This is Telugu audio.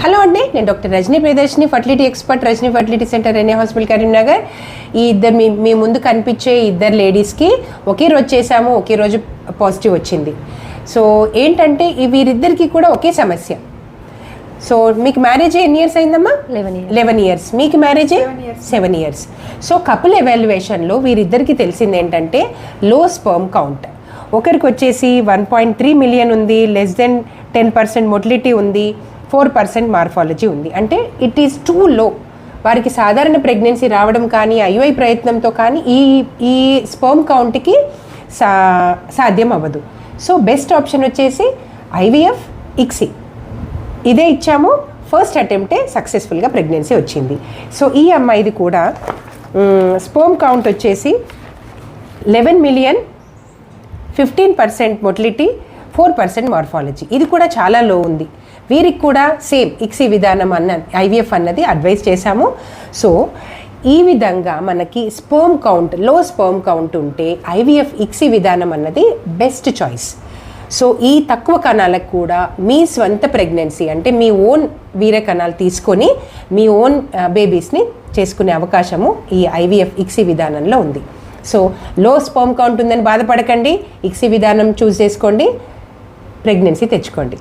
హలో అండి, నేను doctor Rajani Priyadarshini, fertility expert, Rajani fertility centre, NA hospital, Karimnagar. ఈ ఇద్దరు మీ ముందు కనిపించే ఇద్దరు లేడీస్కి ఒకే రోజు చేశాము, ఒకే రోజు పాజిటివ్ వచ్చింది. సో ఏంటంటే వీరిద్దరికి కూడా ఒకే సమస్య. సో మీకు మ్యారేజ్ ఎన్ని ఇయర్స్ అయిందమ్మా? 11 years. మీకు మ్యారేజ్ 7 years. సో కపుల్ ఎవాల్యుయేషన్లో వీరిద్దరికి తెలిసింది ఏంటంటే లో స్పర్మ్ కౌంట్. ఒకరికి వచ్చేసి 1.3 million ఉంది, లెస్ దెన్ 10% మొటిలిటీ ఉంది, 4% మార్ఫాలజీ ఉంది. అంటే ఇట్ ఈస్ టూ లో. వారికి సాధారణ ప్రెగ్నెన్సీ రావడం కానీ ఐయుఐ ప్రయత్నంతో కానీ ఈ స్పర్మ్ కౌంట్కి సాధ్యం అవ్వదు. సో బెస్ట్ ఆప్షన్ వచ్చేసి ఐవీఎఫ్, ఇక్సీ. ఇదే ఇచ్చాము. ఫస్ట్ అటెంప్టే సక్సెస్ఫుల్గా ప్రెగ్నెన్సీ వచ్చింది. సో ఈ అమ్మాయిది కూడా స్పర్మ్ కౌంట్ వచ్చేసి 11 million, 15% మొటిలిటీ, 4% మార్ఫాలజీ. ఇది కూడా చాలా లో ఉంది. వీరికి కూడా సేమ్ ఇక్సీ విధానం ఐవీఎఫ్ అన్నది అడ్వైస్ చేశాము. సో ఈ విధంగా మనకి స్పర్మ్ కౌంట్, లో స్పర్మ్ కౌంట్ ఉంటే ఐవీఎఫ్ ఇక్సీ విధానం అన్నది బెస్ట్ చాయిస్. సో ఈ తక్కువ కణాలకు కూడా మీ స్వంత ప్రెగ్నెన్సీ అంటే మీ ఓన్ వీర్య కణాలు తీసుకొని మీ ఓన్ బేబీస్ని చేసుకునే అవకాశము ఈ ఐవీఎఫ్ ఇక్సీ విధానంలో ఉంది. సో లో స్పర్మ్ కౌంట్ ఉందని బాధపడకండి, ఇక్సీ విధానం చూస్ చేసుకోండి, ప్రెగ్నెన్సీ తెచ్చుకోండి.